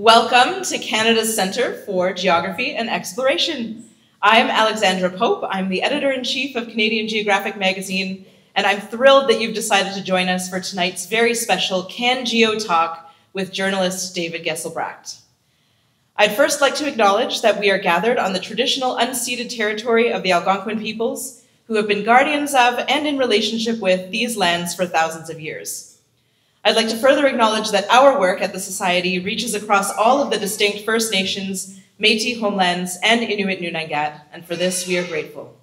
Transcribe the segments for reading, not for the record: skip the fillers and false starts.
Welcome to Canada's Centre for Geography and Exploration. I'm Alexandra Pope. I'm the Editor-in-Chief of Canadian Geographic magazine, and I'm thrilled that you've decided to join us for tonight's very special Can Geo Talk with journalist David Geselbracht. I'd first like to acknowledge that we are gathered on the traditional unceded territory of the Algonquin peoples, who have been guardians of and in relationship with these lands for thousands of years. I'd like to further acknowledge that our work at the Society reaches across all of the distinct First Nations, Métis homelands, and Inuit Nunangat, and for this we are grateful.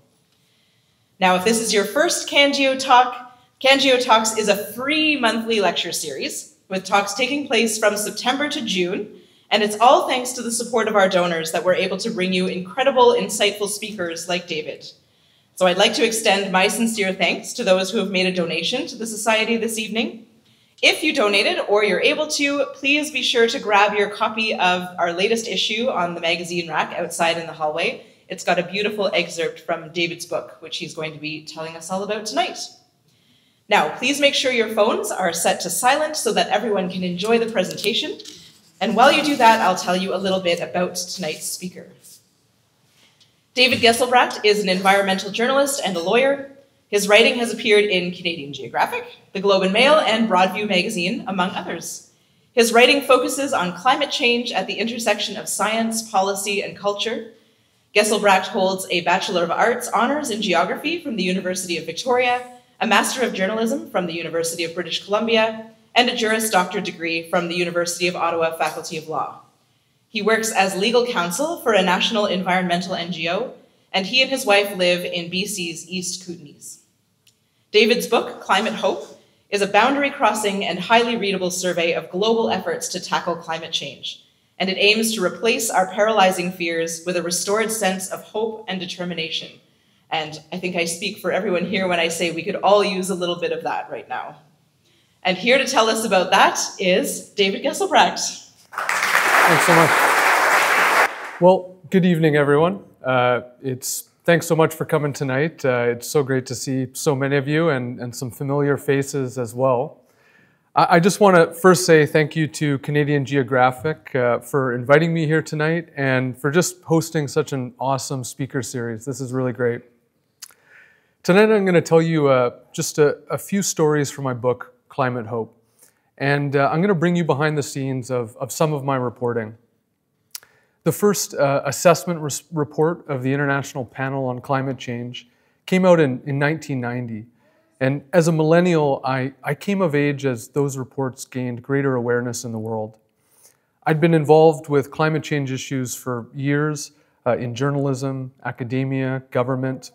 Now, if this is your first Can Geo Talk, Can Geo Talks is a free monthly lecture series with talks taking place from September to June, and it's all thanks to the support of our donors that we're able to bring you incredible, insightful speakers like David. So I'd like to extend my sincere thanks to those who have made a donation to the Society this evening. If you donated or you're able to, please be sure to grab your copy of our latest issue on the magazine rack outside in the hallway. It's got a beautiful excerpt from David's book, which he's going to be telling us all about tonight. Now, please make sure your phones are set to silent so that everyone can enjoy the presentation. And while you do that, I'll tell you a little bit about tonight's speaker. David Geselbracht is an environmental journalist and a lawyer. His writing has appeared in Canadian Geographic, the Globe and Mail, and Broadview magazine, among others. His writing focuses on climate change at the intersection of science, policy, and culture. Geselbracht holds a Bachelor of Arts honors in geography from the University of Victoria, a Master of Journalism from the University of British Columbia, and a Juris Doctor degree from the University of Ottawa Faculty of Law. He works as legal counsel for a national environmental NGO, and he and his wife live in BC's East Kootenays. David's book, Climate Hope, is a boundary-crossing and highly readable survey of global efforts to tackle climate change, and it aims to replace our paralyzing fears with a restored sense of hope and determination. And I think I speak for everyone here when I say we could all use a little bit of that right now. And here to tell us about that is David Geselbracht. Thanks so much. Well, good evening, everyone. Thanks so much for coming tonight. It's so great to see so many of you and some familiar faces as well. I just want to first say thank you to Canadian Geographic for inviting me here tonight and for just hosting such an awesome speaker series. This is really great. Tonight I'm going to tell you just a few stories from my book, Climate Hope. And I'm going to bring you behind the scenes of some of my reporting. The first assessment report of the International Panel on Climate Change came out in 1990. And as a millennial, I came of age as those reports gained greater awareness in the world. I'd been involved with climate change issues for years in journalism, academia, government,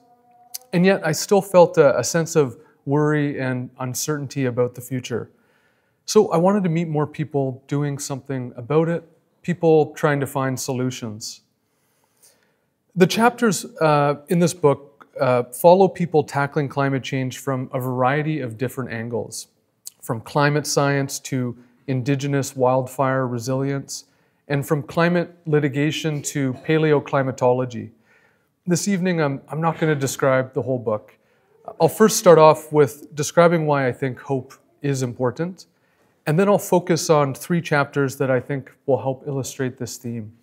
and yet I still felt a sense of worry and uncertainty about the future. So I wanted to meet more people doing something about it, people trying to find solutions. The chapters in this book follow people tackling climate change from a variety of different angles, from climate science to indigenous wildfire resilience, and from climate litigation to paleoclimatology. This evening, I'm not going to describe the whole book. I'll first start off with describing why I think hope is important, and then I'll focus on 3 chapters that I think will help illustrate this theme.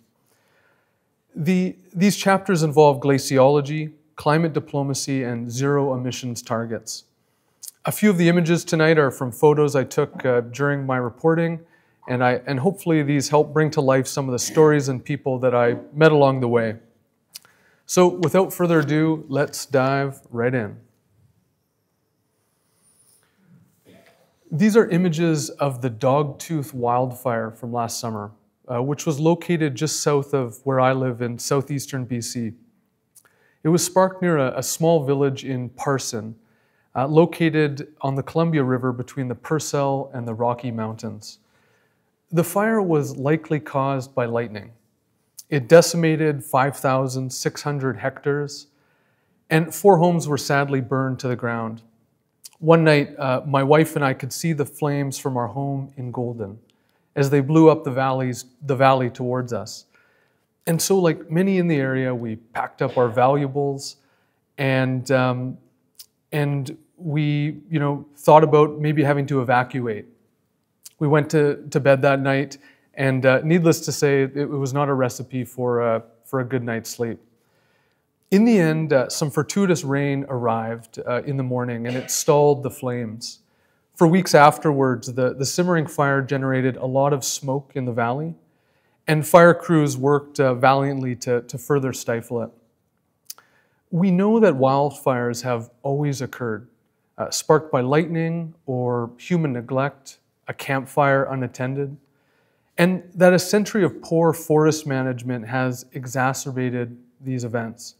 These chapters involve glaciology, climate diplomacy, and zero emissions targets. A few of the images tonight are from photos I took during my reporting, and hopefully these help bring to life some of the stories and people that I met along the way. So without further ado, let's dive right in. These are images of the Dogtooth wildfire from last summer, which was located just south of where I live in southeastern BC. It was sparked near a small village in Parson, located on the Columbia River between the Purcell and the Rocky Mountains. The fire was likely caused by lightning. It decimated 5,600 hectares, and 4 homes were sadly burned to the ground. One night, my wife and I could see the flames from our home in Golden as they blew up the valley towards us. And so, like many in the area, we packed up our valuables and we, thought about maybe having to evacuate. We went to bed that night And needless to say, it was not a recipe for a good night's sleep. In the end, some fortuitous rain arrived in the morning, and it stalled the flames. For weeks afterwards, the simmering fire generated a lot of smoke in the valley, and fire crews worked valiantly to further stifle it. We know that wildfires have always occurred, sparked by lightning or human neglect, a campfire unattended, and that a century of poor forest management has exacerbated these events.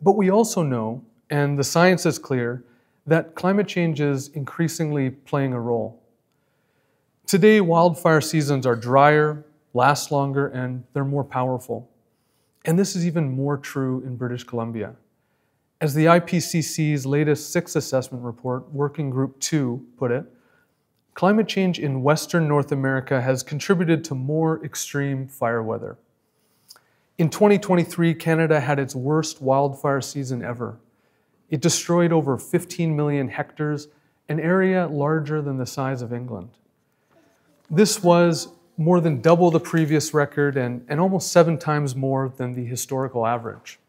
But we also know, and the science is clear, that climate change is increasingly playing a role. Today, wildfire seasons are drier, last longer, and they're more powerful. And this is even more true in British Columbia. As the IPCC's latest 6th assessment report, Working Group 2, put it, climate change in Western North America has contributed to more extreme fire weather. In 2023, Canada had its worst wildfire season ever. It destroyed over 15 million hectares, an area larger than the size of England. This was more than double the previous record and almost 7 times more than the historical average.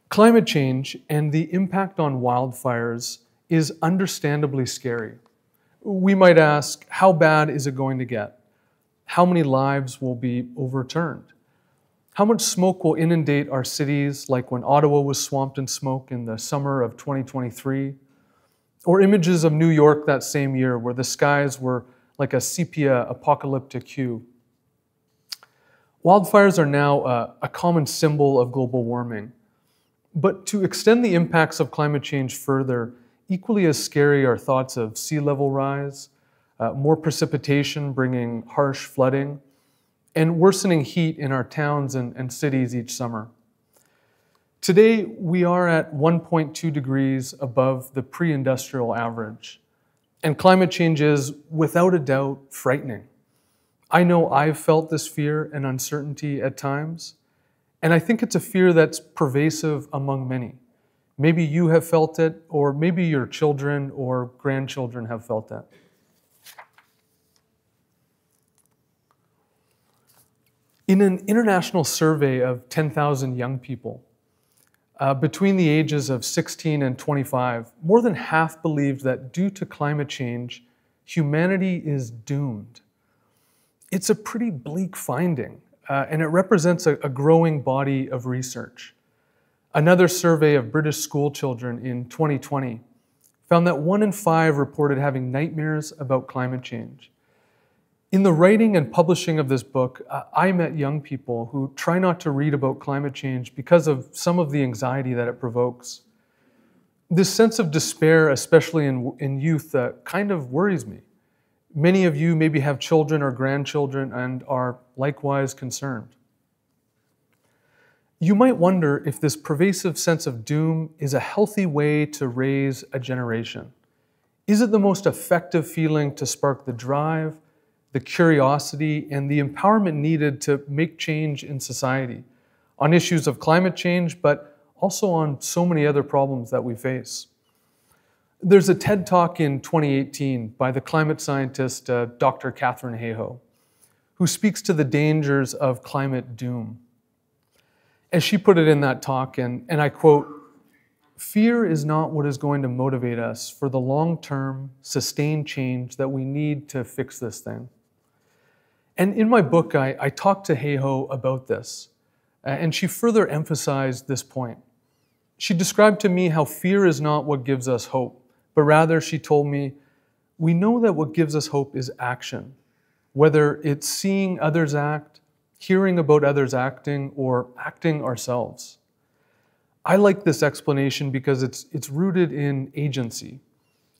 Climate change and the impact on wildfires is understandably scary. We might ask, how bad is it going to get? How many lives will be overturned? How much smoke will inundate our cities, like when Ottawa was swamped in smoke in the summer of 2023? Or images of New York that same year, where the skies were like a sepia apocalyptic hue. Wildfires are now a common symbol of global warming. But to extend the impacts of climate change further, equally as scary are thoughts of sea level rise, more precipitation bringing harsh flooding, and worsening heat in our towns and cities each summer. Today, we are at 1.2 degrees above the pre-industrial average, and climate change is, without a doubt, frightening. I know I've felt this fear and uncertainty at times, and I think it's a fear that's pervasive among many. Maybe you have felt it, or maybe your children or grandchildren have felt it. In an international survey of 10,000 young people, between the ages of 16 and 25, more than half believed that due to climate change, humanity is doomed. It's a pretty bleak finding, and it represents a growing body of research. Another survey of British school children in 2020 found that 1 in 5 reported having nightmares about climate change. In the writing and publishing of this book, I met young people who try not to read about climate change because of some of the anxiety that it provokes. This sense of despair, especially in youth, kind of worries me. Many of you maybe have children or grandchildren and are likewise concerned. You might wonder if this pervasive sense of doom is a healthy way to raise a generation. Is it the most effective feeling to spark the drive, the curiosity, and the empowerment needed to make change in society on issues of climate change, but also on so many other problems that we face? There's a TED Talk in 2018 by the climate scientist Dr. Katharine Hayhoe, who speaks to the dangers of climate doom. As she put it in that talk, and I quote, "Fear is not what is going to motivate us for the long-term, sustained change that we need to fix this thing." And in my book, I talked to Hayhoe about this, and she further emphasized this point. She described to me how fear is not what gives us hope, but rather, she told me, we know that what gives us hope is action, whether it's seeing others act, hearing about others acting, or acting ourselves. I like this explanation because it's rooted in agency.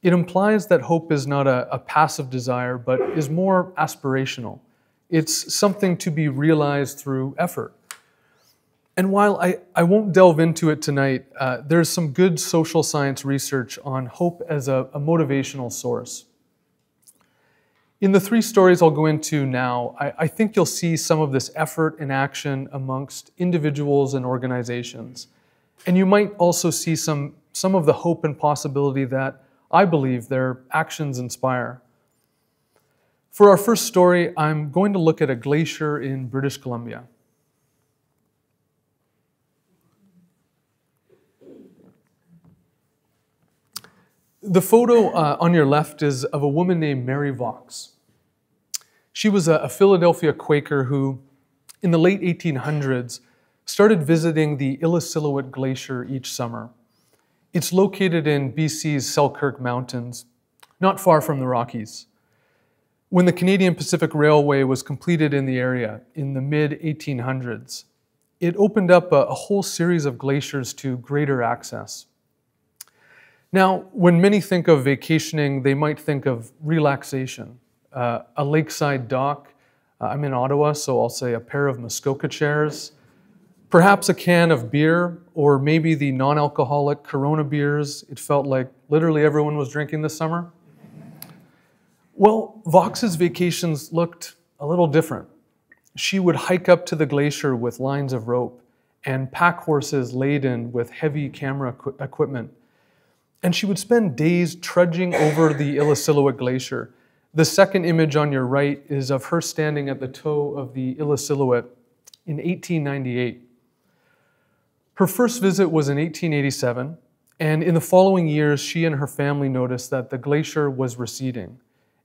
It implies that hope is not a passive desire, but is more aspirational. It's something to be realized through effort. And while I won't delve into it tonight, there's some good social science research on hope as a motivational source. In the 3 stories I'll go into now, I think you'll see some of this effort and action amongst individuals and organizations. And you might also see some of the hope and possibility that I believe their actions inspire. For our first story, I'm going to look at a glacier in British Columbia. The photo on your left is of a woman named Mary Vaux. She was a Philadelphia Quaker who, in the late 1800s, started visiting the Illecillewaet Glacier each summer. It's located in BC's Selkirk Mountains, not far from the Rockies. When the Canadian Pacific Railway was completed in the area in the mid-1800s, it opened up a whole series of glaciers to greater access. Now, when many think of vacationing, they might think of relaxation. A lakeside dock. I'm in Ottawa, so I'll say a pair of Muskoka chairs. Perhaps a can of beer, or maybe the non-alcoholic Corona beers it felt like literally everyone was drinking this summer. Well, Vaux's vacations looked a little different. She would hike up to the glacier with lines of rope and pack horses laden with heavy camera equipment. And she would spend days trudging over the Illecillewaet Glacier. The second image on your right is of her standing at the toe of the Illecillewaet in 1898. Her first visit was in 1887, and in the following years, she and her family noticed that the glacier was receding,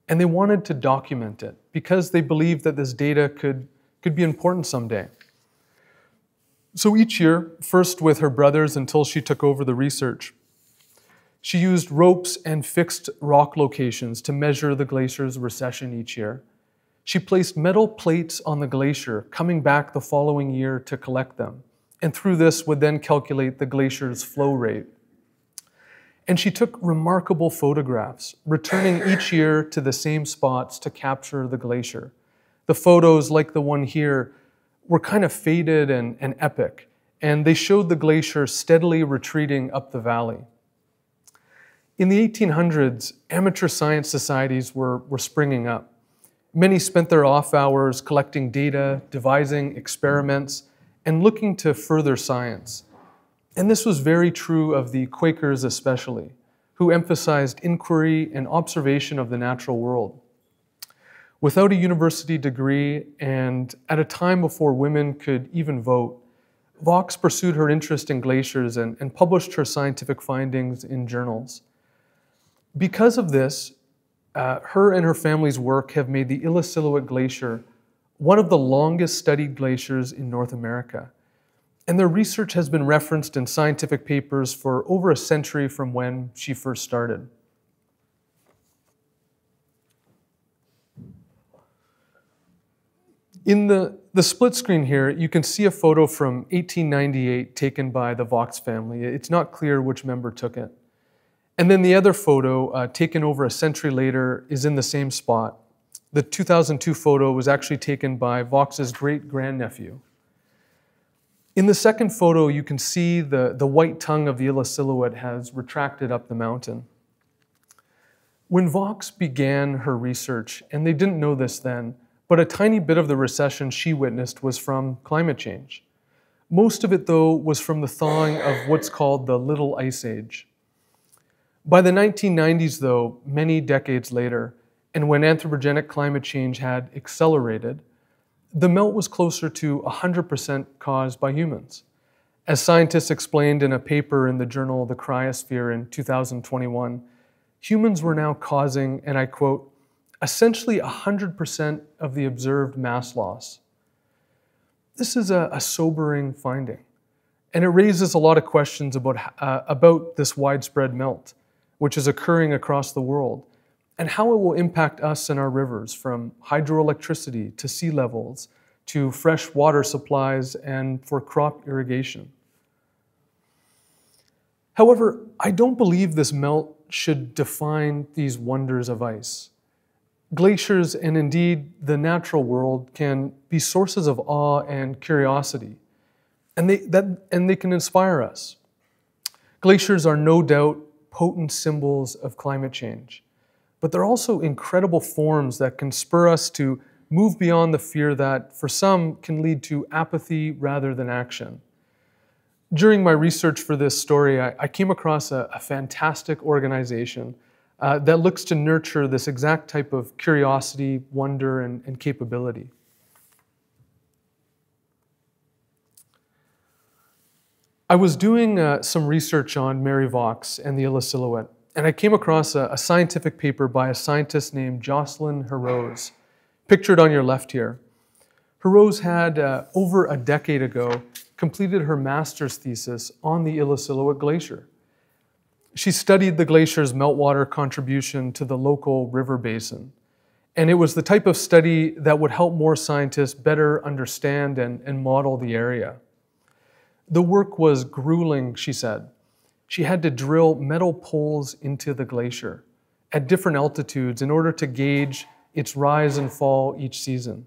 and they wanted to document it because they believed that this data could be important someday. So each year, first with her brothers until she took over the research, she used ropes and fixed rock locations to measure the glacier's recession each year. She placed metal plates on the glacier, coming back the following year to collect them, and through this would then calculate the glacier's flow rate. And she took remarkable photographs, returning each year to the same spots to capture the glacier. The photos, like the one here, were kind of faded and epic, and they showed the glacier steadily retreating up the valley. In the 1800s, amateur science societies were springing up. Many spent their off hours collecting data, devising experiments, and looking to further science. And this was very true of the Quakers especially, who emphasized inquiry and observation of the natural world. Without a university degree and at a time before women could even vote, Vaux pursued her interest in glaciers and published her scientific findings in journals. Because of this, her and her family's work have made the Illecillewaet Glacier one of the longest studied glaciers in North America. And their research has been referenced in scientific papers for over a century from when she first started. In the split screen here, you can see a photo from 1898 taken by the Vaux family. It's not clear which member took it. And then the other photo, taken over a century later, is in the same spot. The 2002 photo was actually taken by Vaux's great-grandnephew. In the second photo, you can see the white tongue of the Illecillewaet has retracted up the mountain. When Vaux began her research, and they didn't know this then, but a tiny bit of the recession she witnessed was from climate change. Most of it, though, was from the thawing of what's called the Little Ice Age. By the 1990s, though, many decades later, and when anthropogenic climate change had accelerated, the melt was closer to 100% caused by humans. As scientists explained in a paper in the journal The Cryosphere in 2021, humans were now causing, and I quote, essentially 100% of the observed mass loss. This is a sobering finding, and it raises a lot of questions about this widespread melt, which is occurring across the world, and how it will impact us and our rivers, from hydroelectricity to sea levels, to fresh water supplies and for crop irrigation. However, I don't believe this melt should define these wonders of ice. Glaciers, and indeed the natural world, can be sources of awe and curiosity, and they can inspire us. Glaciers are no doubt potent symbols of climate change, but they're also incredible forms that can spur us to move beyond the fear that, for some, can lead to apathy rather than action. During my research for this story, I came across a fantastic organization that looks to nurture this exact type of curiosity, wonder, and capability. I was doing some research on Mary Vaux and the Illa silhouette, and I came across a scientific paper by a scientist named Jocelyn Hurose, pictured on your left here. Hurose had, over a decade ago, completed her master's thesis on the Illa silhouette glacier. She studied the glacier's meltwater contribution to the local river basin, and it was the type of study that would help more scientists better understand and model the area. The work was grueling, she said. She had to drill metal poles into the glacier at different altitudes in order to gauge its rise and fall each season.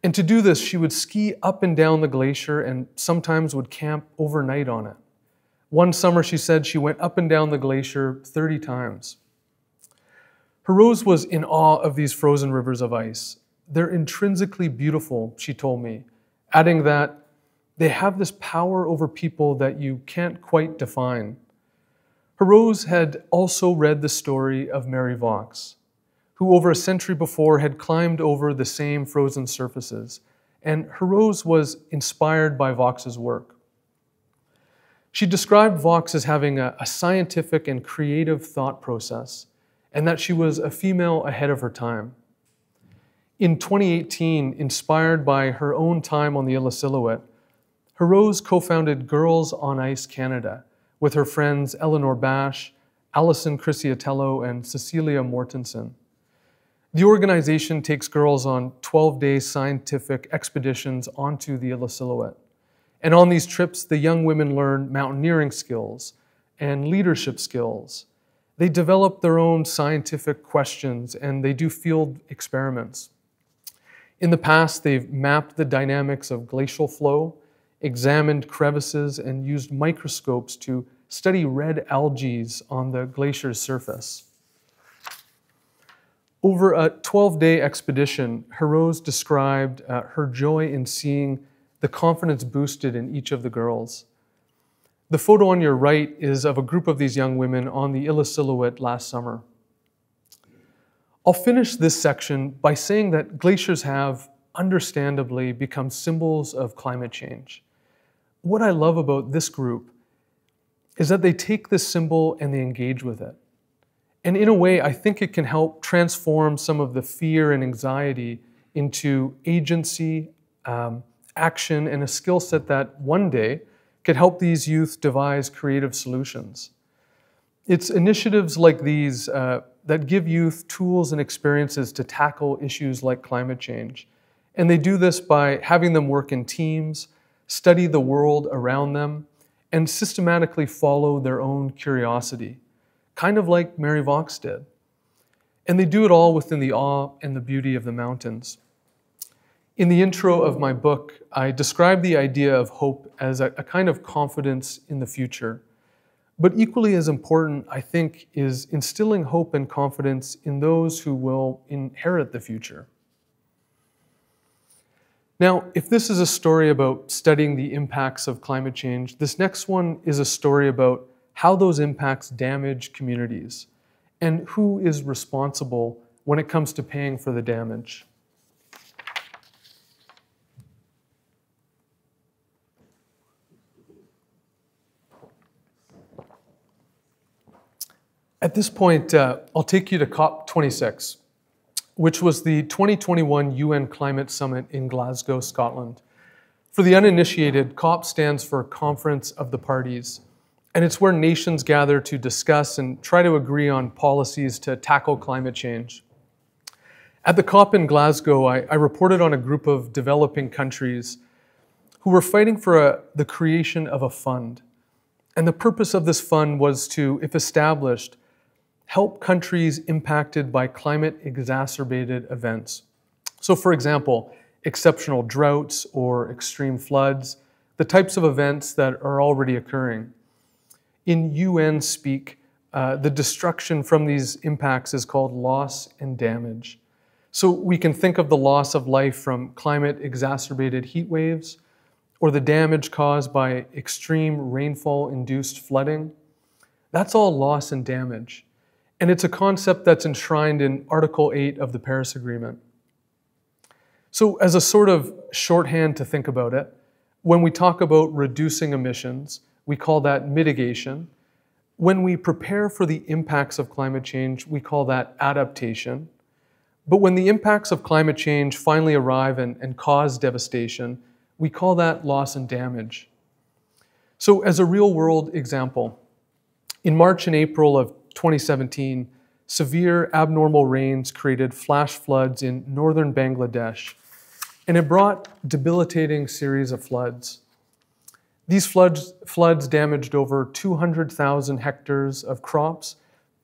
And to do this, she would ski up and down the glacier and sometimes would camp overnight on it. One summer, she said, she went up and down the glacier 30 times. Hurose was in awe of these frozen rivers of ice. They're intrinsically beautiful, she told me, adding that they have this power over people that you can't quite define. Hurose had also read the story of Mary Vaux, who over a century before had climbed over the same frozen surfaces, and Hurose was inspired by Vaux's work. She described Vaux as having a scientific and creative thought process, and that she was a female ahead of her time. In 2018, inspired by her own time on the Illa silhouette, Hurose co-founded Girls on Ice Canada with her friends Eleanor Bash, Alison Crisiatello, and Cecilia Mortensen. The organization takes girls on 12-day scientific expeditions onto the Illa silhouette. And on these trips, the young women learn mountaineering skills and leadership skills. They develop their own scientific questions and they do field experiments. In the past, they've mapped the dynamics of glacial flow, examined crevices, and used microscopes to study red algae on the glacier's surface. Over a 12-day expedition, Hurose described her joy in seeing the confidence boosted in each of the girls. The photo on your right is of a group of these young women on the Illa silhouette last summer. I'll finish this section by saying that glaciers have, understandably, become symbols of climate change. What I love about this group is that they take this symbol and they engage with it. And in a way, I think it can help transform some of the fear and anxiety into agency, action, and a skill set that one day could help these youth devise creative solutions. It's initiatives like these that give youth tools and experiences to tackle issues like climate change. And they do this by having them work in teams, study the world around them, and systematically follow their own curiosity, kind of like Mary Vaux did. And they do it all within the awe and the beauty of the mountains. In the intro of my book, I describe the idea of hope as a kind of confidence in the future. But equally as important, I think, is instilling hope and confidence in those who will inherit the future. Now, if this is a story about studying the impacts of climate change, this next one is a story about how those impacts damage communities and who is responsible when it comes to paying for the damage. At this point, I'll take you to COP26, which was the 2021 UN Climate Summit in Glasgow, Scotland. For the uninitiated, COP stands for Conference of the Parties, and it's where nations gather to discuss and try to agree on policies to tackle climate change. At the COP in Glasgow, I reported on a group of developing countries who were fighting for the creation of a fund. And the purpose of this fund was to, if established, help countries impacted by climate-exacerbated events. So for example, exceptional droughts or extreme floods, the types of events that are already occurring. In UN speak, the destruction from these impacts is called loss and damage. So we can think of the loss of life from climate-exacerbated heat waves, or the damage caused by extreme rainfall-induced flooding. That's all loss and damage. And it's a concept that's enshrined in Article 8 of the Paris Agreement. So as a sort of shorthand to think about it, when we talk about reducing emissions, we call that mitigation. When we prepare for the impacts of climate change, we call that adaptation. But when the impacts of climate change finally arrive and cause devastation, we call that loss and damage. So as a real-world example, in March and April of 2017, severe abnormal rains created flash floods in northern Bangladesh, and it brought a debilitating series of floods. These floods damaged over 200,000 hectares of crops,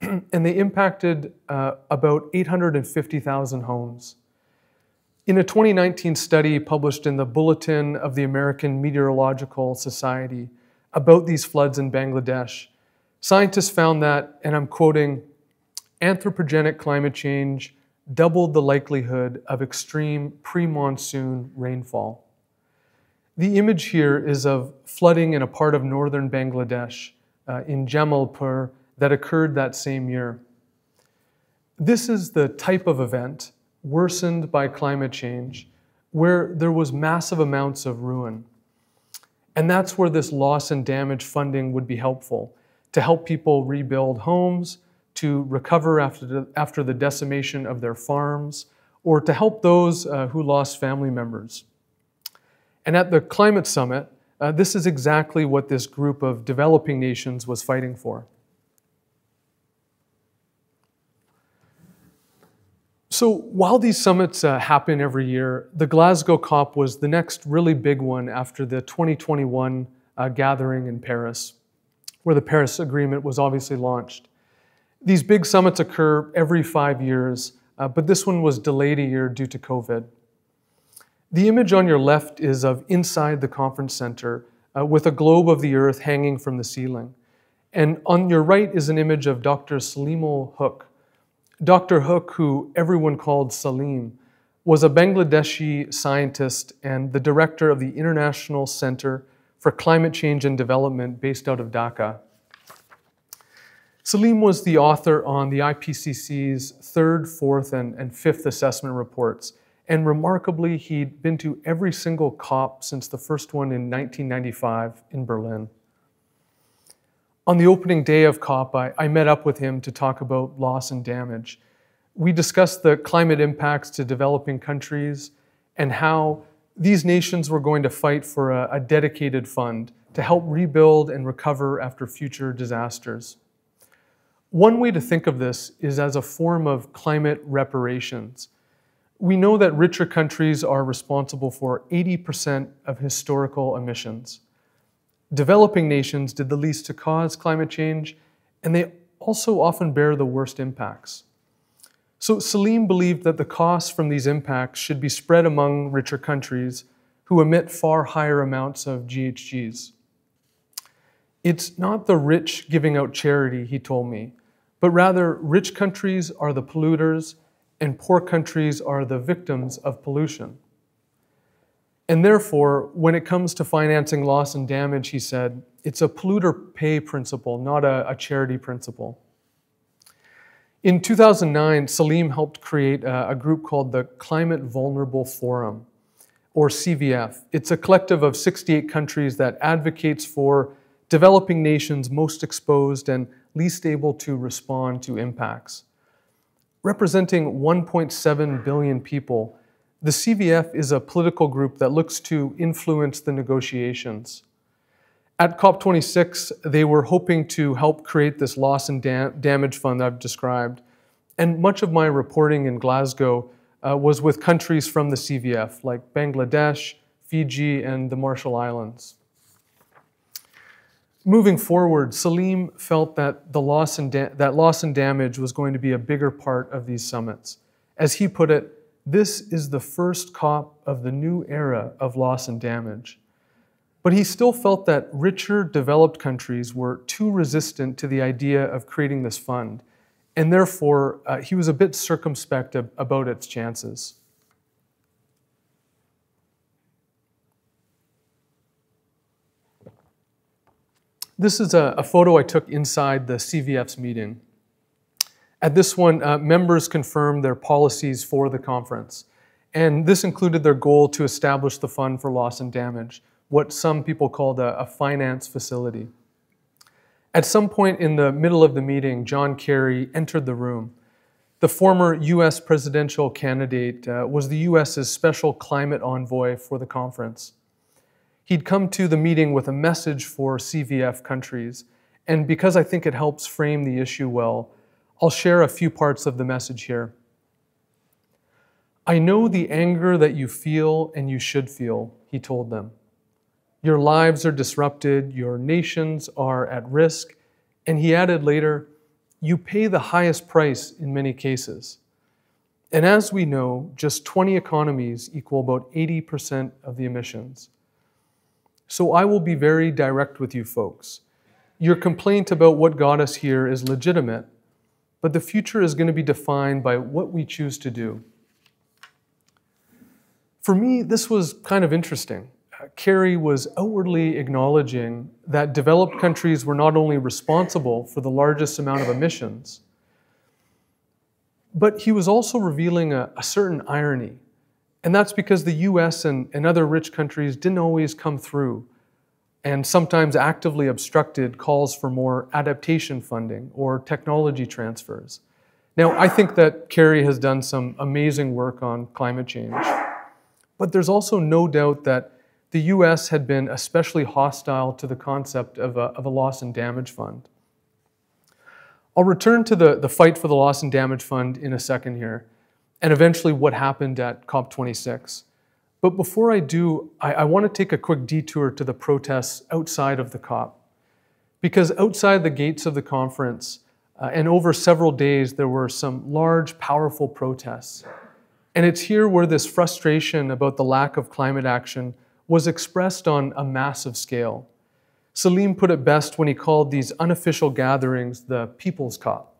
and they impacted about 850,000 homes. In a 2019 study published in the Bulletin of the American Meteorological Society about these floods in Bangladesh, scientists found that, and I'm quoting, anthropogenic climate change doubled the likelihood of extreme pre-monsoon rainfall. The image here is of flooding in a part of northern Bangladesh, in Jamalpur, that occurred that same year. This is the type of event worsened by climate change where there was massive amounts of ruin. And that's where this loss and damage funding would be helpful, to help people rebuild homes, to recover after the decimation of their farms, or to help those who lost family members. And at the Climate Summit, this is exactly what this group of developing nations was fighting for. So while these summits happen every year, the Glasgow COP was the next really big one after the 2021 gathering in Paris, where the Paris Agreement was obviously launched. These big summits occur every 5 years, but this one was delayed a year due to COVID. The image on your left is of inside the conference center with a globe of the earth hanging from the ceiling. And on your right is an image of Dr. Salim Hook. Dr. Hook, who everyone called Salim, was a Bangladeshi scientist and the director of the International Center for Climate Change and Development based out of Dhaka. Salim was the author on the IPCC's third, fourth, and fifth assessment reports. And remarkably, he'd been to every single COP since the first one in 1995 in Berlin. On the opening day of COP, I met up with him to talk about loss and damage. We discussed the climate impacts to developing countries and how these nations were going to fight for a dedicated fund to help rebuild and recover after future disasters. One way to think of this is as a form of climate reparations. We know that richer countries are responsible for 80% of historical emissions. Developing nations did the least to cause climate change, and they also often bear the worst impacts. So Salim believed that the costs from these impacts should be spread among richer countries who emit far higher amounts of GHGs. It's not the rich giving out charity, he told me, but rather rich countries are the polluters and poor countries are the victims of pollution. And therefore, when it comes to financing loss and damage, he said, it's a polluter pay principle, not a charity principle. In 2009, Salim helped create a group called the Climate Vulnerable Forum, or CVF. It's a collective of 68 countries that advocates for developing nations most exposed and least able to respond to impacts. Representing 1.7 billion people, the CVF is a political group that looks to influence the negotiations. At COP26, they were hoping to help create this loss and damage fund I've described. And much of my reporting in Glasgow was with countries from the CVF, like Bangladesh, Fiji, and the Marshall Islands. Moving forward, Salim felt that loss and damage was going to be a bigger part of these summits. As he put it, this is the first COP of the new era of loss and damage. But he still felt that richer, developed countries were too resistant to the idea of creating this fund, and therefore he was a bit circumspect about its chances. This is a photo I took inside the CVF's meeting. At this one, members confirmed their policies for the conference, and this included their goal to establish the Fund for Loss and Damage, what some people called a finance facility. At some point in the middle of the meeting, John Kerry entered the room. The former U.S. presidential candidate was the U.S.'s special climate envoy for the conference. He'd come to the meeting with a message for CVF countries, and because I think it helps frame the issue well, I'll share a few parts of the message here. I know the anger that you feel and you should feel, he told them. Your lives are disrupted, your nations are at risk, and he added later, you pay the highest price in many cases. And as we know, just 20 economies equal about 80% of the emissions. So I will be very direct with you folks. Your complaint about what got us here is legitimate, but the future is going to be defined by what we choose to do. For me, this was kind of interesting. Kerry was outwardly acknowledging that developed countries were not only responsible for the largest amount of emissions, but he was also revealing a certain irony. And that's because the US and other rich countries didn't always come through and sometimes actively obstructed calls for more adaptation funding or technology transfers. Now, I think that Kerry has done some amazing work on climate change, but there's also no doubt that the US had been especially hostile to the concept of a loss and damage fund. I'll return to the fight for the loss and damage fund in a second here, and eventually what happened at COP26. But before I do, I want to take a quick detour to the protests outside of the COP. Because outside the gates of the conference, and over several days, there were some large, powerful protests. And it's here where this frustration about the lack of climate action was expressed on a massive scale. Salim put it best when he called these unofficial gatherings the People's COP.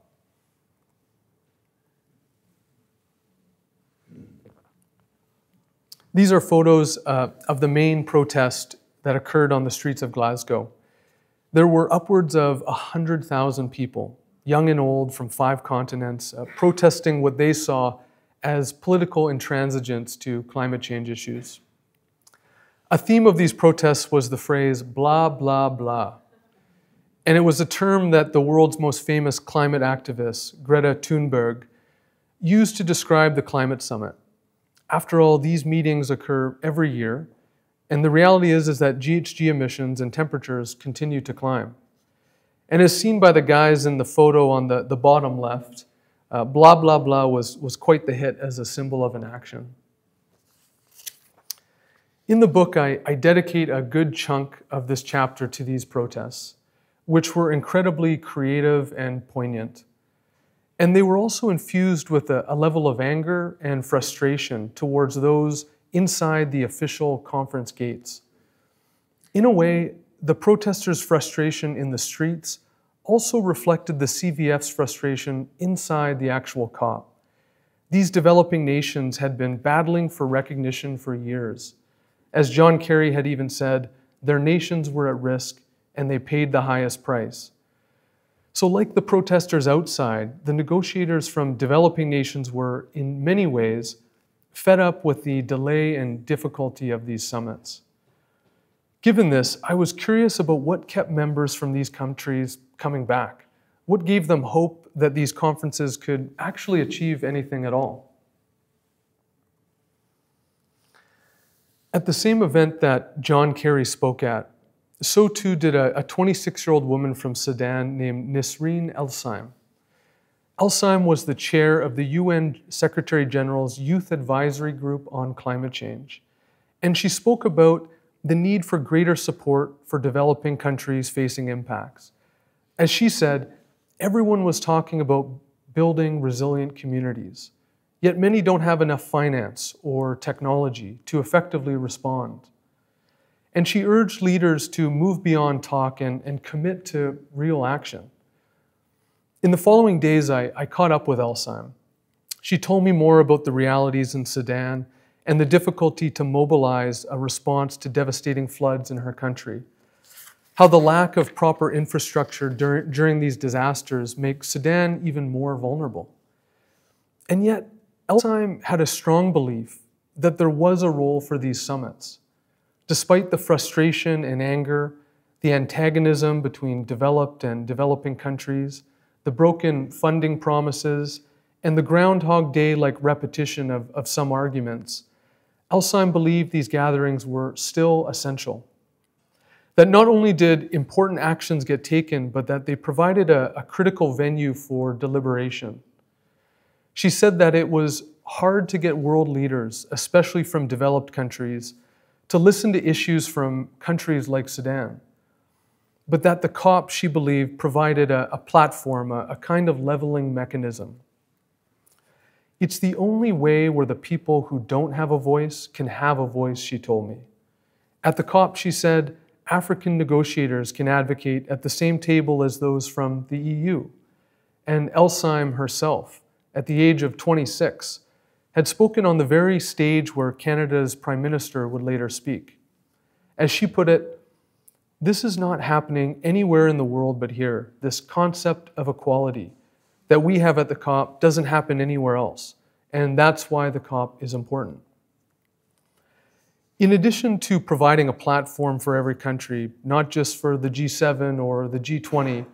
These are photos of the main protest that occurred on the streets of Glasgow. There were upwards of 100,000 people, young and old from 5 continents, protesting what they saw as political intransigence to climate change issues. A theme of these protests was the phrase, blah, blah, blah. And it was a term that the world's most famous climate activist, Greta Thunberg, used to describe the climate summit. After all, these meetings occur every year, and the reality is that GHG emissions and temperatures continue to climb. And as seen by the guys in the photo on the bottom left, blah, blah, blah was quite the hit as a symbol of an action. In the book, I dedicate a good chunk of this chapter to these protests, which were incredibly creative and poignant. And they were also infused with a level of anger and frustration towards those inside the official conference gates. In a way, the protesters' frustration in the streets also reflected the CVF's frustration inside the actual COP. These developing nations had been battling for recognition for years. As John Kerry had even said, their nations were at risk and they paid the highest price. So like the protesters outside, the negotiators from developing nations were, in many ways, fed up with the delay and difficulty of these summits. Given this, I was curious about what kept members from these countries coming back. What gave them hope that these conferences could actually achieve anything at all? At the same event that John Kerry spoke at, so too did a 26-year-old woman from Sudan named Nisreen Elsaim. Elsaim was the chair of the UN Secretary General's Youth Advisory Group on Climate Change, and she spoke about the need for greater support for developing countries facing impacts. As she said, everyone was talking about building resilient communities. Yet many don't have enough finance or technology to effectively respond. And she urged leaders to move beyond talk and commit to real action. In the following days, I caught up with Elsaim. She told me more about the realities in Sudan and the difficulty to mobilize a response to devastating floods in her country. how the lack of proper infrastructure during these disasters makes Sudan even more vulnerable. And yet, Elsheim had a strong belief that there was a role for these summits. Despite the frustration and anger, the antagonism between developed and developing countries, the broken funding promises, and the Groundhog Day-like repetition of some arguments, Elsheim believed these gatherings were still essential. That not only did important actions get taken, but that they provided a critical venue for deliberation. She said that it was hard to get world leaders, especially from developed countries, to listen to issues from countries like Sudan, but that the COP, she believed, provided a platform, a kind of leveling mechanism. It's the only way where the people who don't have a voice can have a voice, she told me. At the COP, she said, African negotiators can advocate at the same table as those from the EU. And Elsheim herself, at the age of 26, had spoken on the very stage where Canada's Prime Minister would later speak. As she put it, this is not happening anywhere in the world but here. This concept of equality that we have at the COP doesn't happen anywhere else, and that's why the COP is important. In addition to providing a platform for every country, not just for the G7 or the G20,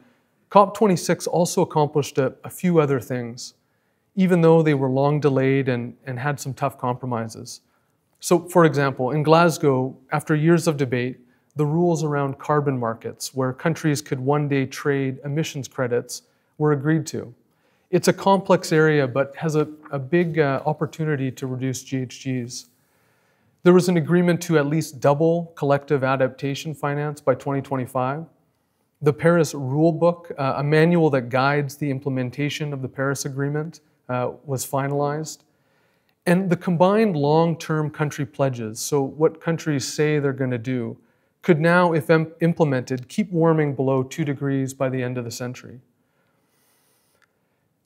COP26 also accomplished a few other things, even though they were long delayed and had some tough compromises. So, for example, in Glasgow, after years of debate, the rules around carbon markets, where countries could one day trade emissions credits, were agreed to. It's a complex area, but has a big opportunity to reduce GHGs. There was an agreement to at least double collective adaptation finance by 2025. The Paris Rulebook, a manual that guides the implementation of the Paris Agreement, was finalized. And the combined long-term country pledges, so what countries say they're going to do, could now, if implemented, keep warming below 2 degrees by the end of the century.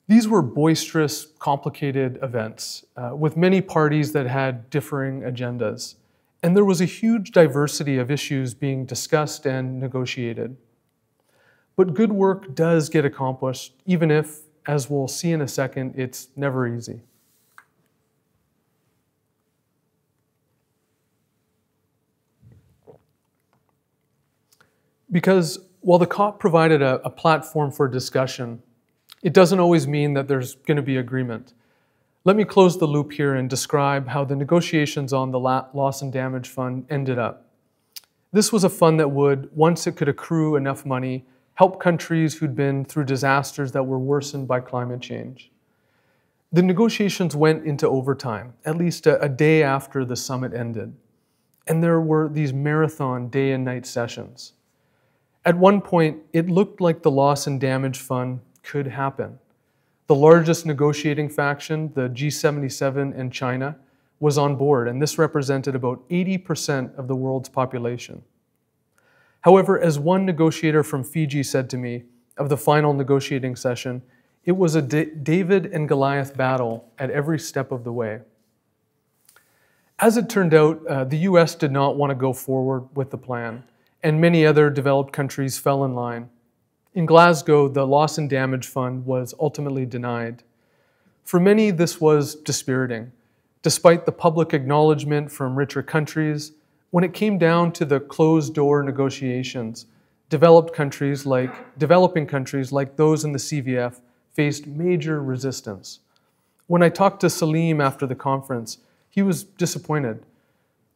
These were boisterous, complicated events with many parties that had differing agendas. And there was a huge diversity of issues being discussed and negotiated. But good work does get accomplished, even if, as we'll see in a second, it's never easy. Because while the COP provided a platform for discussion, it doesn't always mean that there's going to be agreement. Let me close the loop here and describe how the negotiations on the Loss and Damage Fund ended up. This was a fund that would, once it could accrue enough money, help countries who'd been through disasters that were worsened by climate change. The negotiations went into overtime, at least a day after the summit ended. And there were these marathon day and night sessions. At one point, it looked like the Loss and Damage Fund could happen. The largest negotiating faction, the G77 and China, was on board, and this represented about 80% of the world's population. However, as one negotiator from Fiji said to me of the final negotiating session, it was a David and Goliath battle at every step of the way. As it turned out, the US did not want to go forward with the plan, and many other developed countries fell in line. In Glasgow, the Loss and Damage Fund was ultimately denied. For many, this was dispiriting. Despite the public acknowledgement from richer countries, when it came down to the closed-door negotiations, developing countries like those in the CVF faced major resistance. When I talked to Salim after the conference, he was disappointed.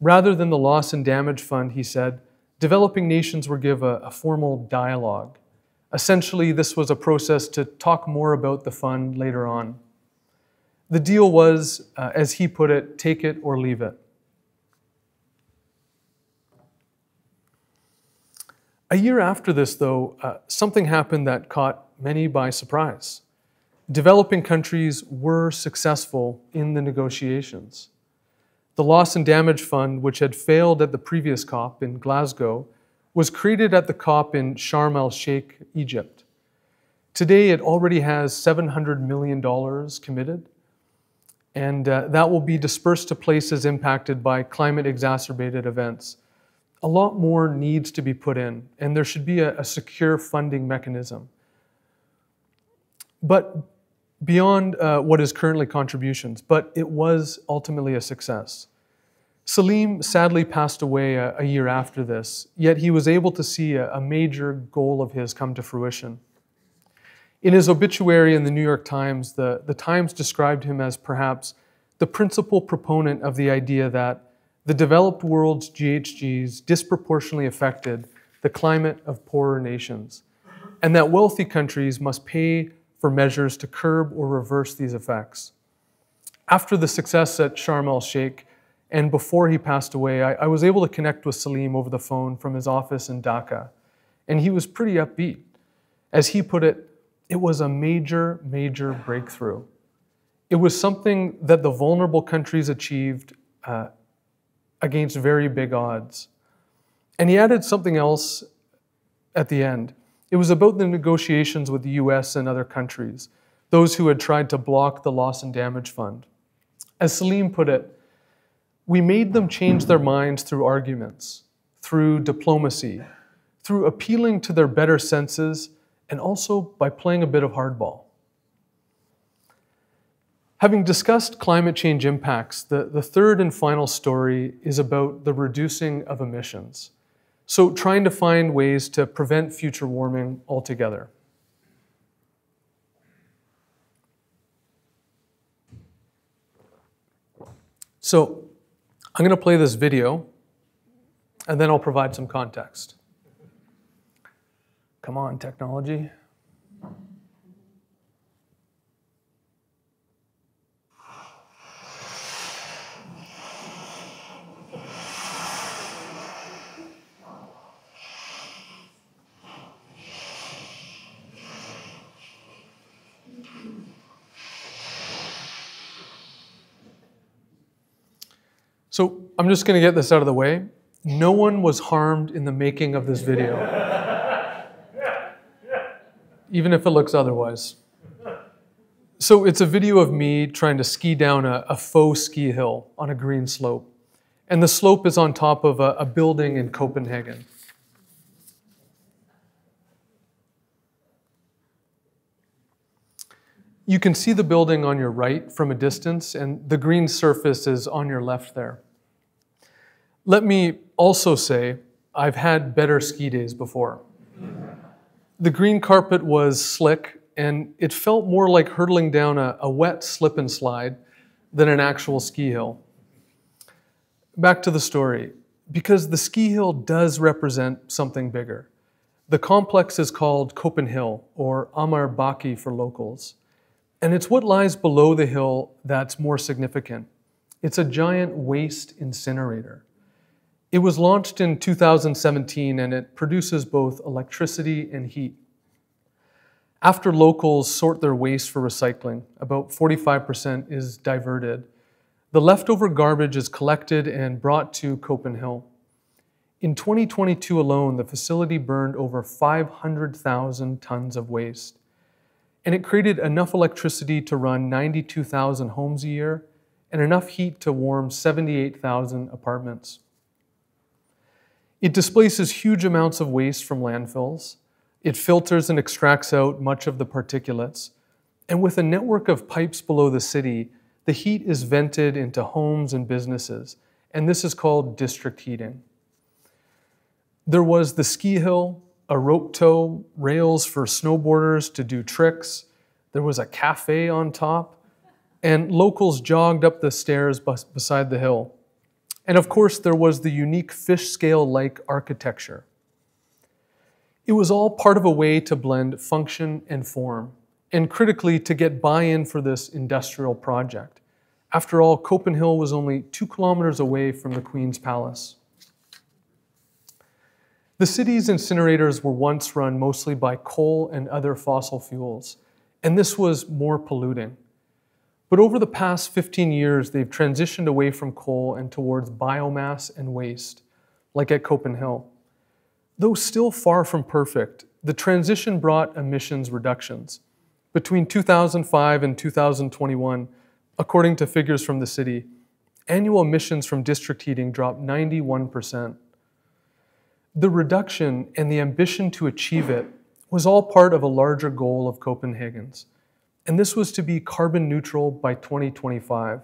Rather than the Loss and Damage Fund, he said, developing nations were given a formal dialogue. Essentially, this was a process to talk more about the fund later on. The deal was, as he put it, take it or leave it. A year after this, though, something happened that caught many by surprise. Developing countries were successful in the negotiations. The Loss and Damage Fund, which had failed at the previous COP in Glasgow, was created at the COP in Sharm el-Sheikh, Egypt. Today, it already has $700 million committed, and that will be dispersed to places impacted by climate-exacerbated events. a lot more needs to be put in, and there should be a secure funding mechanism. But beyond what is currently contributions, but it was ultimately a success. Salim sadly passed away a year after this, yet he was able to see a major goal of his come to fruition. In his obituary in the New York Times, the Times described him as perhaps the principal proponent of the idea that the developed world's GHGs disproportionately affected the climate of poorer nations, and that wealthy countries must pay for measures to curb or reverse these effects. After the success at Sharm el-Sheikh, and before he passed away, I was able to connect with Salim over the phone from his office in Dhaka, and he was pretty upbeat. As he put it, it was a major, major breakthrough. It was something that the vulnerable countries achieved against very big odds. And he added something else at the end. It was about the negotiations with the US and other countries, those who had tried to block the loss and damage fund. As Salim put it, we made them change their minds through arguments, through diplomacy, through appealing to their better senses, and also by playing a bit of hardball. Having discussed climate change impacts, the third and final story is about the reducing of emissions. So trying to find ways to prevent future warming altogether. So I'm going to play this video, and then I'll provide some context. Come on, technology. So I'm just going to get this out of the way. No one was harmed in the making of this video, even if it looks otherwise. So it's a video of me trying to ski down a faux ski hill on a green slope. And the slope is on top of a building in Copenhagen. You can see the building on your right from a distance, and the green surface is on your left there. Let me also say, I've had better ski days before. The green carpet was slick, and it felt more like hurtling down a wet slip and slide than an actual ski hill. Back to the story, because the ski hill does represent something bigger. The complex is called Copen Hill, or Amar Baki for locals. And it's what lies below the hill that's more significant. It's a giant waste incinerator. It was launched in 2017, and it produces both electricity and heat. After locals sort their waste for recycling, about 45% is diverted. The leftover garbage is collected and brought to Copen Hill. In 2022 alone, the facility burned over 500,000 tons of waste. And it created enough electricity to run 92,000 homes a year and enough heat to warm 78,000 apartments. It displaces huge amounts of waste from landfills. It filters and extracts out much of the particulates. And with a network of pipes below the city, the heat is vented into homes and businesses, and this is called district heating. There was the ski hill, a rope tow, rails for snowboarders to do tricks. There was a cafe on top, and locals jogged up the stairs beside the hill. And of course, there was the unique fish scale-like architecture. It was all part of a way to blend function and form, and critically, to get buy-in for this industrial project. After all, Copen Hill was only 2 kilometers away from the Queen's Palace. The city's incinerators were once run mostly by coal and other fossil fuels, and this was more polluting. But over the past 15 years, they've transitioned away from coal and towards biomass and waste, like at Copen Hill. Though still far from perfect, the transition brought emissions reductions. Between 2005 and 2021, according to figures from the city, annual emissions from district heating dropped 91%. The reduction and the ambition to achieve it was all part of a larger goal of Copenhagen's, and this was to be carbon neutral by 2025.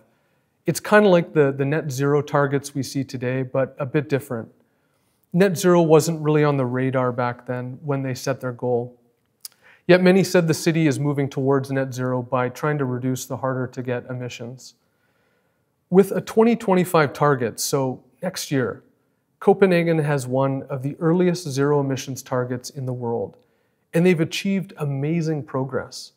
It's kind of like the net zero targets we see today, but a bit different. Net zero wasn't really on the radar back then when they set their goal. Yet many said the city is moving towards net zero by trying to reduce the harder to get emissions. With a 2025 target, so next year, Copenhagen has one of the earliest zero emissions targets in the world, and they've achieved amazing progress.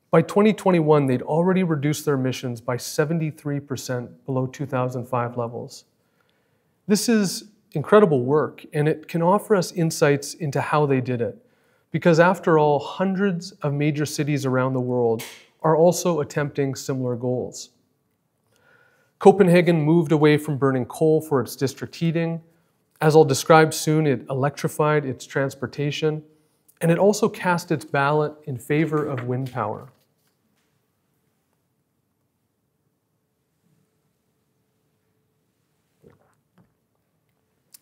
By 2021, they'd already reduced their emissions by 73% below 2005 levels. This is incredible work, and it can offer us insights into how they did it. Because after all, hundreds of major cities around the world are also attempting similar goals. Copenhagen moved away from burning coal for its district heating. As I'll describe soon, it electrified its transportation, and it also cast its ballot in favor of wind power.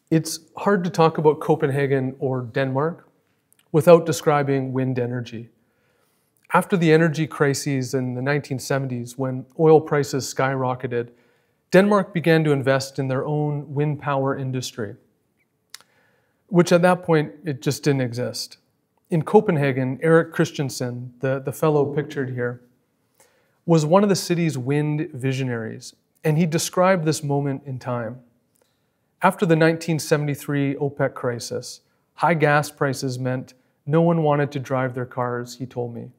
It's hard to talk about Copenhagen or Denmark without describing wind energy. After the energy crises in the 1970s, when oil prices skyrocketed, Denmark began to invest in their own wind power industry, which at that point, it just didn't exist. In Copenhagen, Erik Christensen, the fellow pictured here, was one of the city's wind visionaries, and he described this moment in time. After the 1973 OPEC crisis, high gas prices meant no one wanted to drive their cars, he told me.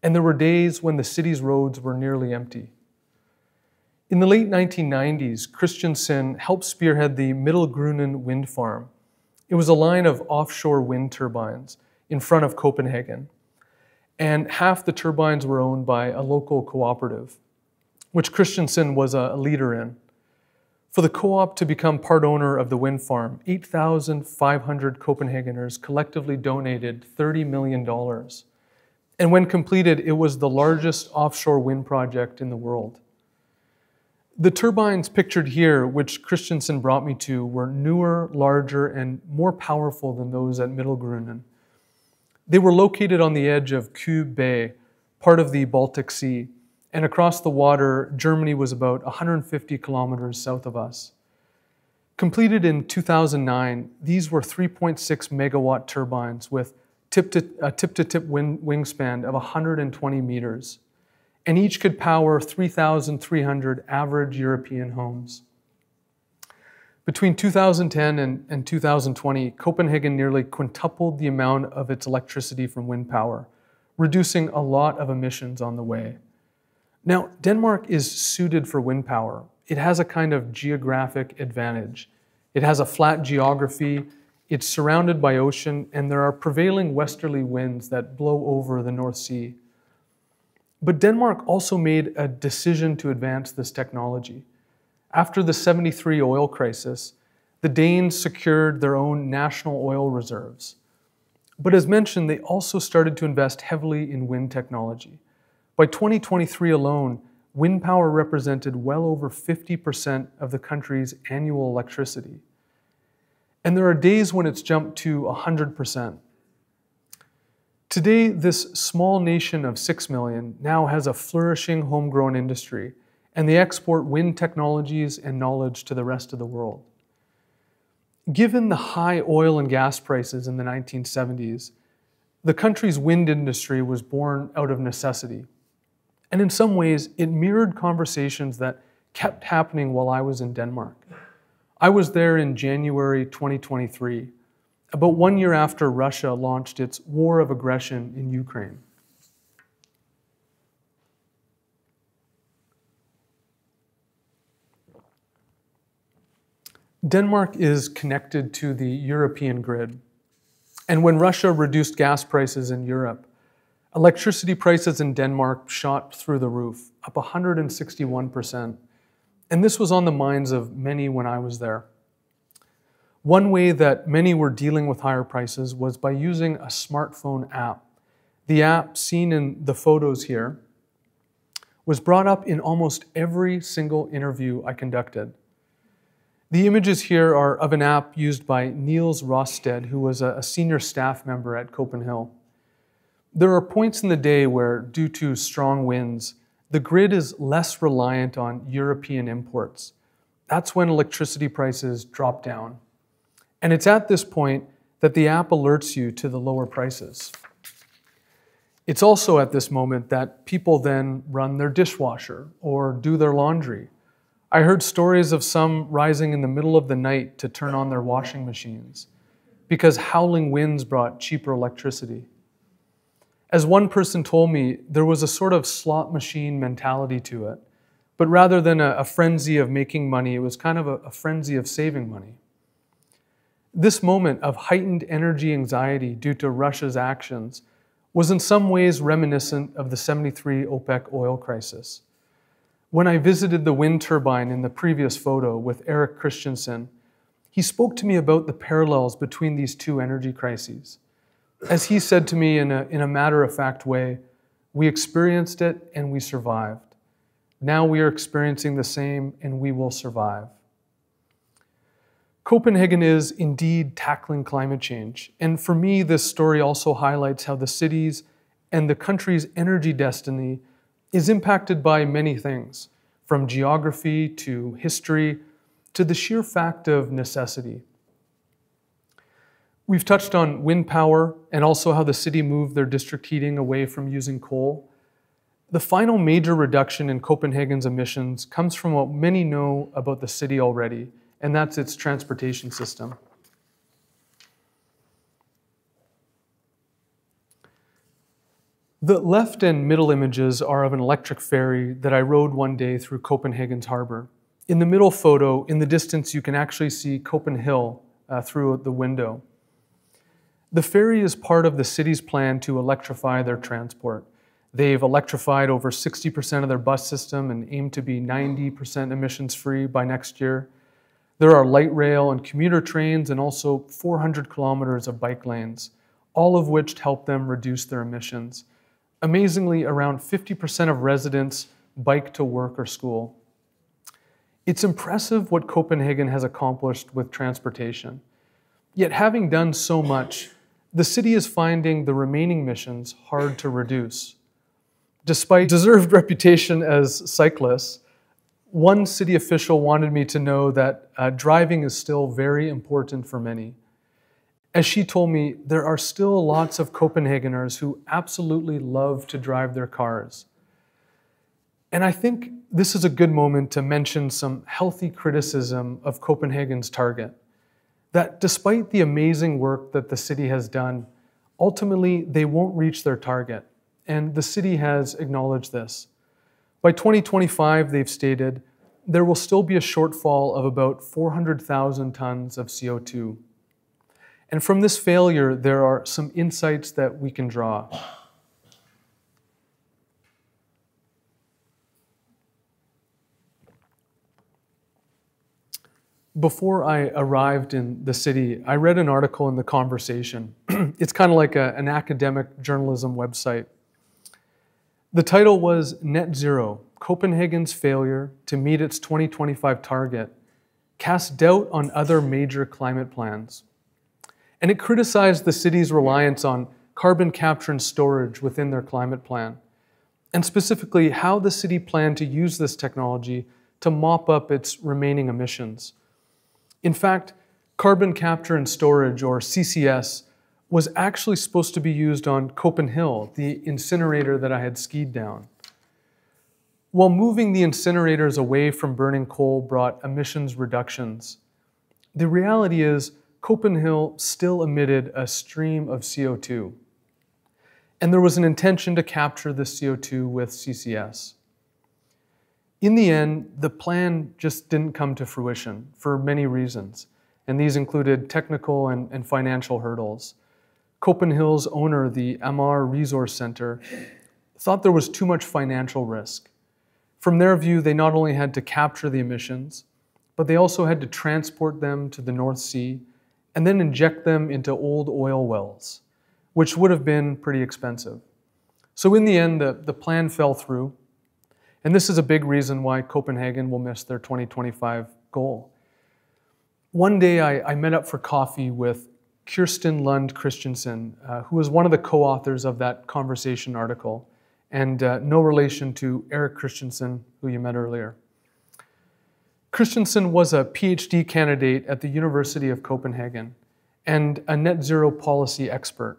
And there were days when the city's roads were nearly empty. In the late 1990s, Christensen helped spearhead the Middelgrunden wind farm. It was a line of offshore wind turbines in front of Copenhagen. And half the turbines were owned by a local cooperative, which Christensen was a leader in. For the co-op to become part owner of the wind farm, 8,500 Copenhageners collectively donated $30 million. And when completed, it was the largest offshore wind project in the world. The turbines pictured here, which Christensen brought me to, were newer, larger, and more powerful than those at Middelgrunden. They were located on the edge of Køge Bay, part of the Baltic Sea, and across the water, Germany was about 150 kilometers south of us. Completed in 2009, these were 3.6 megawatt turbines with tip-to-tip wingspan of 120 meters, and each could power 3,300 average European homes. Between 2010 and 2020, Copenhagen nearly quintupled the amount of its electricity from wind power, reducing a lot of emissions on the way. Now, Denmark is suited for wind power. It has a kind of geographic advantage. It has a flat geography, it's surrounded by ocean, and there are prevailing westerly winds that blow over the North Sea. But Denmark also made a decision to advance this technology. After the '73 oil crisis, the Danes secured their own national oil reserves. But as mentioned, they also started to invest heavily in wind technology. By 2023 alone, wind power represented well over 50% of the country's annual electricity. And there are days when it's jumped to 100%. Today, this small nation of 6 million now has a flourishing homegrown industry, and they export wind technologies and knowledge to the rest of the world. Given the high oil and gas prices in the 1970s, the country's wind industry was born out of necessity. And in some ways, it mirrored conversations that kept happening while I was in Denmark. I was there in January 2023, about 1 year after Russia launched its war of aggression in Ukraine. Denmark is connected to the European grid. And when Russia reduced gas prices in Europe, electricity prices in Denmark shot through the roof, up 161%. And this was on the minds of many when I was there. One way that many were dealing with higher prices was by using a smartphone app. The app, seen in the photos here, was brought up in almost every single interview I conducted. The images here are of an app used by Niels Rosted, who was a senior staff member at Copen Hill. There are points in the day where, due to strong winds, the grid is less reliant on European imports. That's when electricity prices drop down. And it's at this point that the app alerts you to the lower prices. It's also at this moment that people then run their dishwasher or do their laundry. I heard stories of some rising in the middle of the night to turn on their washing machines because howling winds brought cheaper electricity. As one person told me, there was a sort of slot machine mentality to it, but rather than a frenzy of making money, it was kind of a frenzy of saving money. This moment of heightened energy anxiety due to Russia's actions was in some ways reminiscent of the '73 OPEC oil crisis. When I visited the wind turbine in the previous photo with Eric Christensen, he spoke to me about the parallels between these two energy crises. As he said to me in a matter-of-fact way, we experienced it and we survived. Now we are experiencing the same and we will survive. Copenhagen is indeed tackling climate change, and for me, this story also highlights how the city's and the country's energy destiny is impacted by many things, from geography to history to the sheer fact of necessity. We've touched on wind power and also how the city moved their district heating away from using coal. The final major reduction in Copenhagen's emissions comes from what many know about the city already, and that's its transportation system. The left and middle images are of an electric ferry that I rode one day through Copenhagen's harbor. In the middle photo, in the distance, you can actually see Copen Hill through the window. The ferry is part of the city's plan to electrify their transport. They've electrified over 60% of their bus system and aim to be 90% emissions-free by next year. There are light rail and commuter trains and also 400 kilometers of bike lanes, all of which help them reduce their emissions. Amazingly, around 50% of residents bike to work or school. It's impressive what Copenhagen has accomplished with transportation. Yet having done so much, the city is finding the remaining emissions hard to reduce. Despite deserved reputation as cyclists, one city official wanted me to know that driving is still very important for many. As she told me, there are still lots of Copenhageners who absolutely love to drive their cars. And I think this is a good moment to mention some healthy criticism of Copenhagen's target. That despite the amazing work that the city has done, ultimately they won't reach their target. And the city has acknowledged this. By 2025, they've stated, there will still be a shortfall of about 400,000 tons of CO2. And from this failure, there are some insights that we can draw. Before I arrived in the city, I read an article in The Conversation. It's kind of like an academic journalism website. The title was Net Zero, Copenhagen's Failure to Meet its 2025 Target Cast Doubt on Other Major Climate Plans. And it criticized the city's reliance on carbon capture and storage within their climate plan, and specifically how the city planned to use this technology to mop up its remaining emissions. In fact, carbon capture and storage, or CCS, was actually supposed to be used on Copen Hill, the incinerator that I had skied down. While moving the incinerators away from burning coal brought emissions reductions, the reality is Copen Hill still emitted a stream of CO2. And there was an intention to capture the CO2 with CCS. In the end, the plan just didn't come to fruition for many reasons, and these included technical and financial hurdles. Copen Hill's owner, the Amar Resource Center, thought there was too much financial risk. From their view, they not only had to capture the emissions, but they also had to transport them to the North Sea and then inject them into old oil wells, which would have been pretty expensive. So in the end, the plan fell through, and this is a big reason why Copenhagen will miss their 2025 goal. One day I met up for coffee with Kirsten Lund Christensen, who was one of the co-authors of that conversation article, and no relation to Eric Christensen, who you met earlier. Christensen was a PhD candidate at the University of Copenhagen and a net zero policy expert.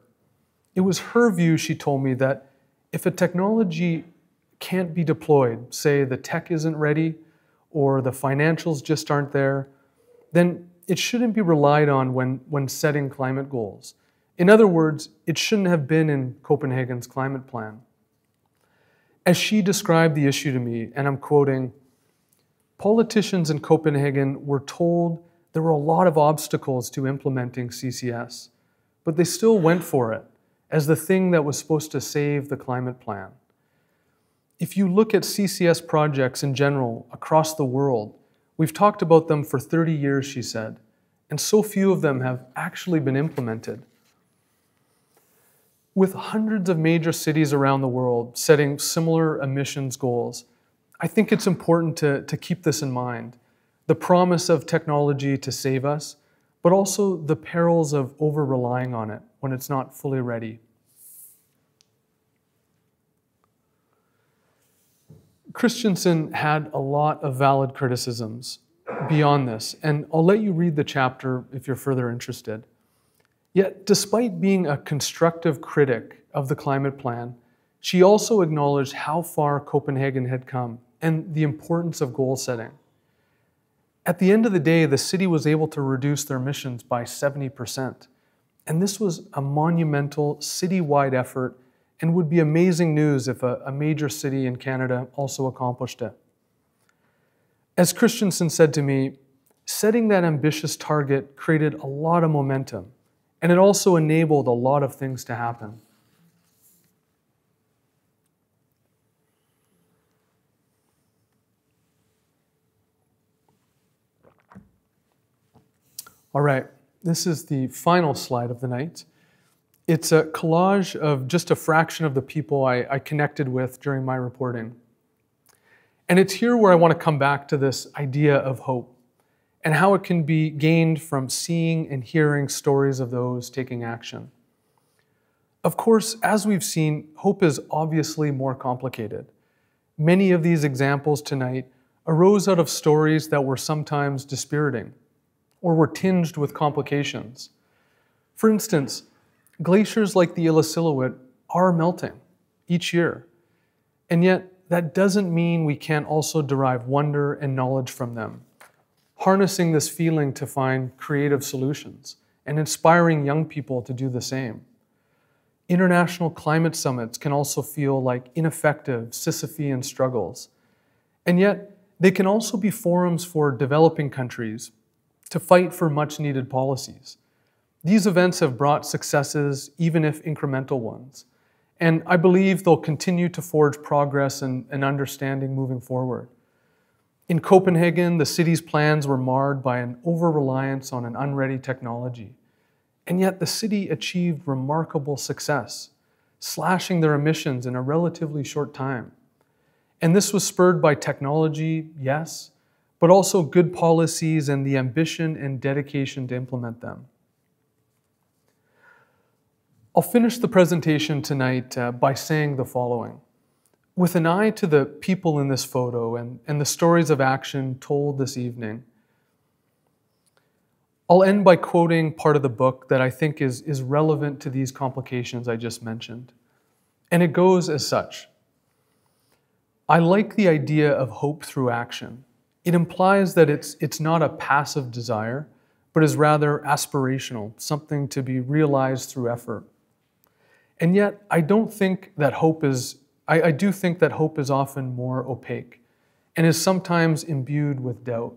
It was her view, she told me, that if a technology can't be deployed, say the tech isn't ready or the financials just aren't there, then it shouldn't be relied on when setting climate goals. In other words, it shouldn't have been in Copenhagen's climate plan. As she described the issue to me, and I'm quoting, "Politicians in Copenhagen were told there were a lot of obstacles to implementing CCS, but they still went for it as the thing that was supposed to save the climate plan. If you look at CCS projects in general across the world, we've talked about them for 30 years, she said, and so few of them have actually been implemented." With hundreds of major cities around the world setting similar emissions goals, I think it's important to keep this in mind. The promise of technology to save us, but also the perils of over-relying on it when it's not fully ready. Christensen had a lot of valid criticisms beyond this, and I'll let you read the chapter if you're further interested. Yet, despite being a constructive critic of the climate plan, she also acknowledged how far Copenhagen had come and the importance of goal setting. At the end of the day, the city was able to reduce their emissions by 70%. And this was a monumental city-wide effort and would be amazing news if a major city in Canada also accomplished it. As Christensen said to me, setting that ambitious target created a lot of momentum, and it also enabled a lot of things to happen. All right, this is the final slide of the night. It's a collage of just a fraction of the people I connected with during my reporting. And it's here where I want to come back to this idea of hope and how it can be gained from seeing and hearing stories of those taking action. Of course, as we've seen, hope is obviously more complicated. Many of these examples tonight arose out of stories that were sometimes dispiriting or were tinged with complications. For instance, glaciers like the Illecillewaet are melting each year, and yet that doesn't mean we can't also derive wonder and knowledge from them, harnessing this feeling to find creative solutions and inspiring young people to do the same. International climate summits can also feel like ineffective Sisyphean struggles, and yet they can also be forums for developing countries to fight for much-needed policies. These events have brought successes, even if incremental ones, and I believe they'll continue to forge progress and understanding moving forward. In Copenhagen, the city's plans were marred by an over-reliance on an unready technology, and yet the city achieved remarkable success, slashing their emissions in a relatively short time. And this was spurred by technology, yes, but also good policies and the ambition and dedication to implement them. I'll finish the presentation tonight by saying the following. With an eye to the people in this photo and the stories of action told this evening, I'll end by quoting part of the book that I think is relevant to these complications I just mentioned. And it goes as such. I like the idea of hope through action. It implies that it's not a passive desire, but is rather aspirational, something to be realized through effort. And yet, I do think that hope is often more opaque and is sometimes imbued with doubt.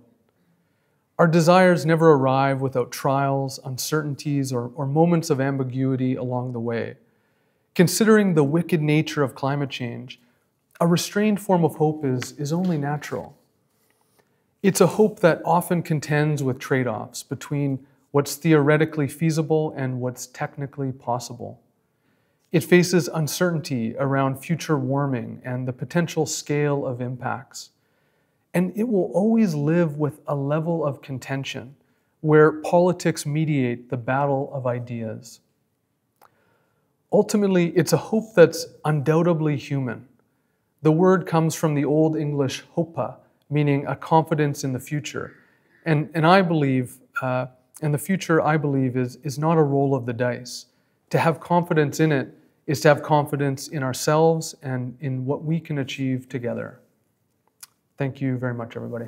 Our desires never arrive without trials, uncertainties, or moments of ambiguity along the way. Considering the wicked nature of climate change, a restrained form of hope is only natural. It's a hope that often contends with trade-offs between what's theoretically feasible and what's technically possible. It faces uncertainty around future warming and the potential scale of impacts. And it will always live with a level of contention where politics mediate the battle of ideas. Ultimately, it's a hope that's undoubtedly human. The word comes from the Old English hopa, meaning a confidence in the future. And I believe, and the future, I believe, is not a roll of the dice. To have confidence in it is to have confidence in ourselves and in what we can achieve together. Thank you very much, everybody.